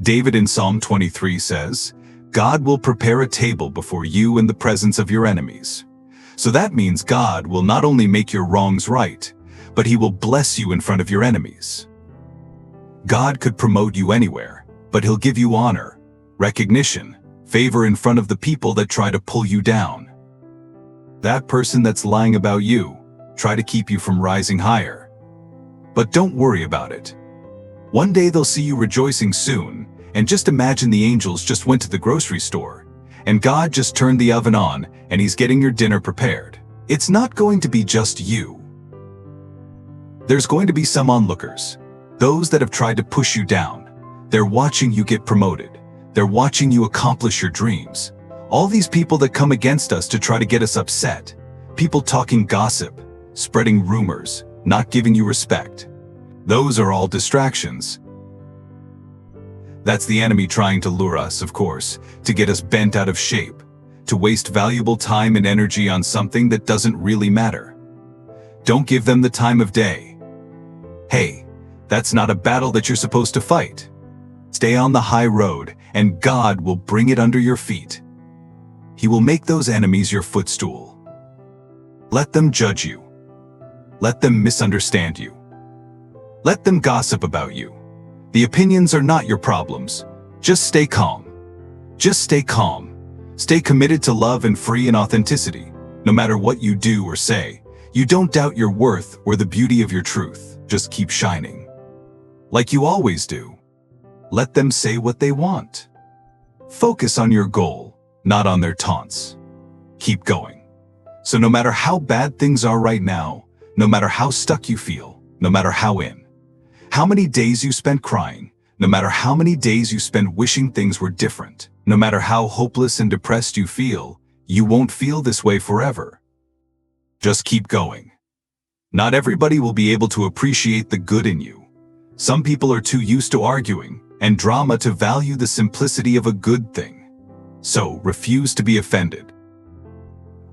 David in Psalm 23 says, God will prepare a table before you in the presence of your enemies. So that means God will not only make your wrongs right, but He will bless you in front of your enemies. God could promote you anywhere, but He'll give you honor, recognition, favor in front of the people that try to pull you down. That person that's lying about you, try to keep you from rising higher. But don't worry about it. One day they'll see you rejoicing soon, and just imagine the angels just went to the grocery store, and God just turned the oven on, and He's getting your dinner prepared. It's not going to be just you. There's going to be some onlookers, those that have tried to push you down. They're watching you get promoted. They're watching you accomplish your dreams. All these people that come against us to try to get us upset. People talking gossip, spreading rumors, not giving you respect. Those are all distractions. That's the enemy trying to lure us, of course, to get us bent out of shape, to waste valuable time and energy on something that doesn't really matter. Don't give them the time of day. Hey, that's not a battle that you're supposed to fight. Stay on the high road, and God will bring it under your feet. He will make those enemies your footstool. Let them judge you. Let them misunderstand you. Let them gossip about you. The opinions are not your problems. Just stay calm. Just stay calm. Stay committed to love and free and authenticity. No matter what you do or say, you don't doubt your worth or the beauty of your truth. Just keep shining. Like you always do. Let them say what they want. Focus on your goal, not on their taunts. Keep going. So no matter how bad things are right now, no matter how stuck you feel, no matter how many days you spent crying, no matter how many days you spend wishing things were different, no matter how hopeless and depressed you feel, you won't feel this way forever. Just keep going. Not everybody will be able to appreciate the good in you. Some people are too used to arguing and drama to value the simplicity of a good thing. So refuse to be offended.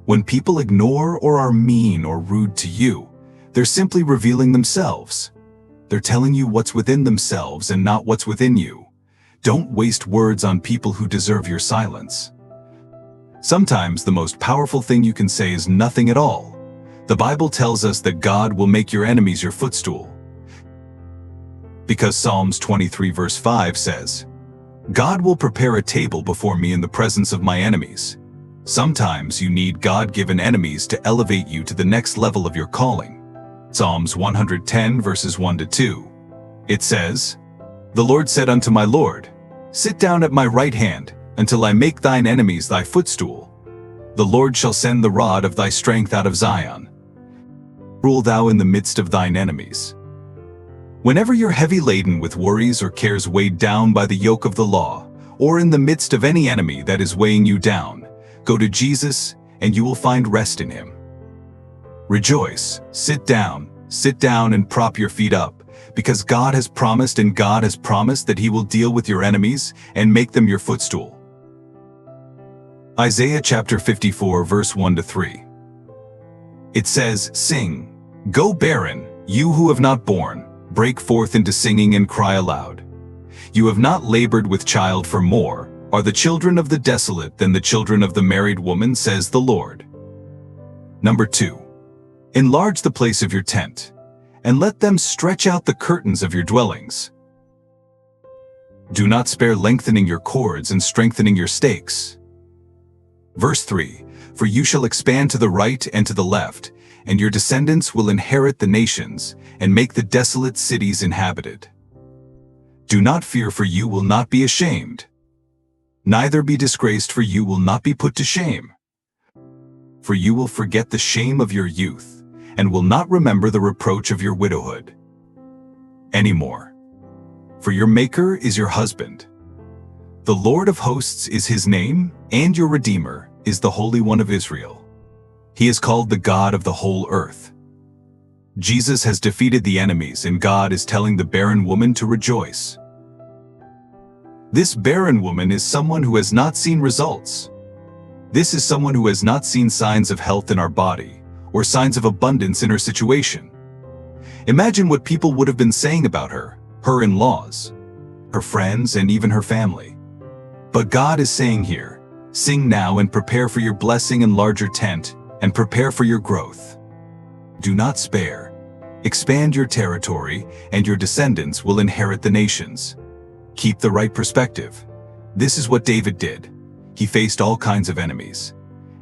When people ignore or are mean or rude to you, they're simply revealing themselves. They're telling you what's within themselves and not what's within you. Don't waste words on people who deserve your silence. Sometimes the most powerful thing you can say is nothing at all. The Bible tells us that God will make your enemies your footstool. Because Psalms 23 verse 5 says, God will prepare a table before me in the presence of my enemies. Sometimes you need God-given enemies to elevate you to the next level of your calling. Psalms 110 verses 1-2. It says, The Lord said unto my Lord, Sit down at my right hand, until I make thine enemies thy footstool. The Lord shall send the rod of thy strength out of Zion. Rule thou in the midst of thine enemies. Whenever you're heavy laden with worries or cares weighed down by the yoke of the law, or in the midst of any enemy that is weighing you down, go to Jesus and you will find rest in Him. Rejoice, sit down and prop your feet up, because God has promised that He will deal with your enemies and make them your footstool. Isaiah chapter 54 verse 1-3. It says, Sing, go barren, you who have not borne, break forth into singing and cry aloud. You have not labored with child, for more are the children of the desolate than the children of the married woman, says the Lord. Number 2. Enlarge the place of your tent, and let them stretch out the curtains of your dwellings. Do not spare lengthening your cords and strengthening your stakes. Verse 3, For you shall expand to the right and to the left, and your descendants will inherit the nations, and make the desolate cities inhabited. Do not fear, for you will not be ashamed. Neither be disgraced, for you will not be put to shame. For you will forget the shame of your youth, and will not remember the reproach of your widowhood anymore. For your Maker is your husband. The Lord of hosts is His name, and your Redeemer is the Holy One of Israel. He is called the God of the whole earth. Jesus has defeated the enemies, and God is telling the barren woman to rejoice. This barren woman is someone who has not seen results. This is someone who has not seen signs of health in our body, or signs of abundance in her situation. Imagine what people would have been saying about her in-laws, her friends, and even her family. But God is saying here, sing now and prepare for your blessing and larger tent, and prepare for your growth. Do not spare. Expand your territory, and your descendants will inherit the nations. Keep the right perspective. This is what David did. He faced all kinds of enemies.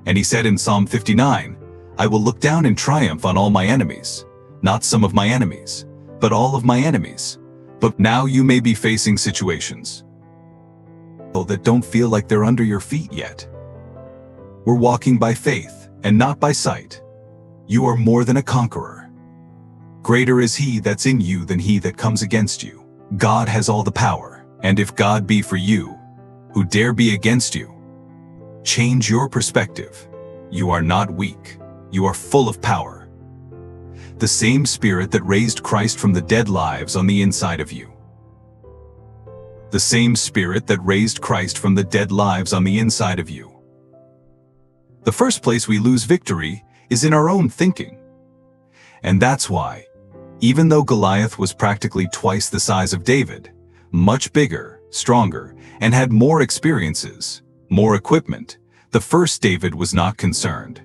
And he said in Psalm 59, I will look down in triumph on all my enemies. Not some of my enemies, but all of my enemies. But now you may be facing situations that don't feel like they're under your feet yet. We're walking by faith and not by sight. You are more than a conqueror. Greater is he that's in you than he that comes against you. God has all the power, and if God be for you, who dare be against you? Change your perspective. You are not weak. You are full of power. The same Spirit that raised Christ from the dead lives on the inside of you. The same Spirit that raised Christ from the dead lives on the inside of you. The first place we lose victory is in our own thinking. And that's why, even though Goliath was practically twice the size of David, much bigger, stronger, and had more experiences, more equipment, the first David was not concerned.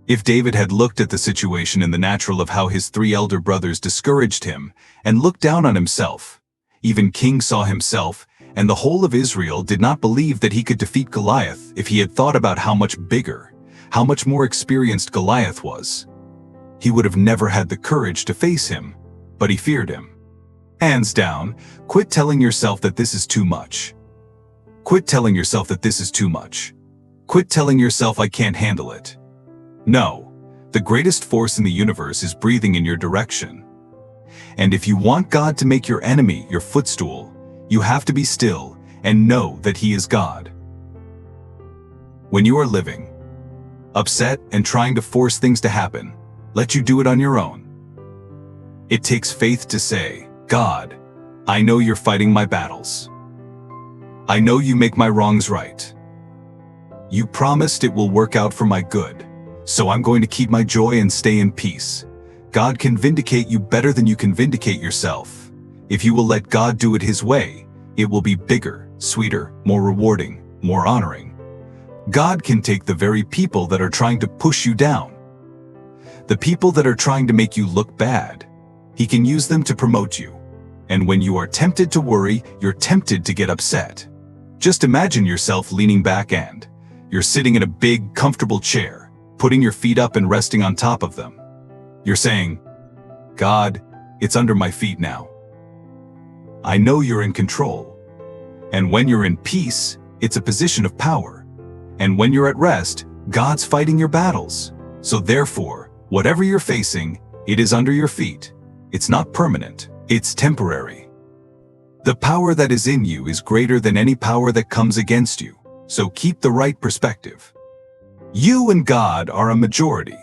If David had looked at the situation in the natural of how his 3 elder brothers discouraged him and looked down on himself, even King Saul himself and the whole of Israel did not believe that he could defeat Goliath if he had thought about how much bigger, how much more experienced Goliath was. He would have never had the courage to face him, but he feared him. Hands down, quit telling yourself that this is too much. Quit telling yourself that this is too much. Quit telling yourself I can't handle it. No, the greatest force in the universe is breathing in your direction. And if you want God to make your enemy your footstool, you have to be still and know that He is God. When you are living, upset and trying to force things to happen, let you do it on your own. It takes faith to say, God, I know you're fighting my battles. I know you make my wrongs right. You promised it will work out for my good, so I'm going to keep my joy and stay in peace. God can vindicate you better than you can vindicate yourself. If you will let God do it His way, it will be bigger, sweeter, more rewarding, more honoring. God can take the very people that are trying to push you down, the people that are trying to make you look bad. He can use them to promote you. And when you are tempted to worry, you're tempted to get upset. Just imagine yourself leaning back and you're sitting in a big, comfortable chair, putting your feet up and resting on top of them. You're saying, God, it's under my feet now. I know you're in control. And when you're in peace, it's a position of power. And when you're at rest, God's fighting your battles. So therefore, whatever you're facing, it is under your feet. It's not permanent, it's temporary. The power that is in you is greater than any power that comes against you. So keep the right perspective. You and God are a majority.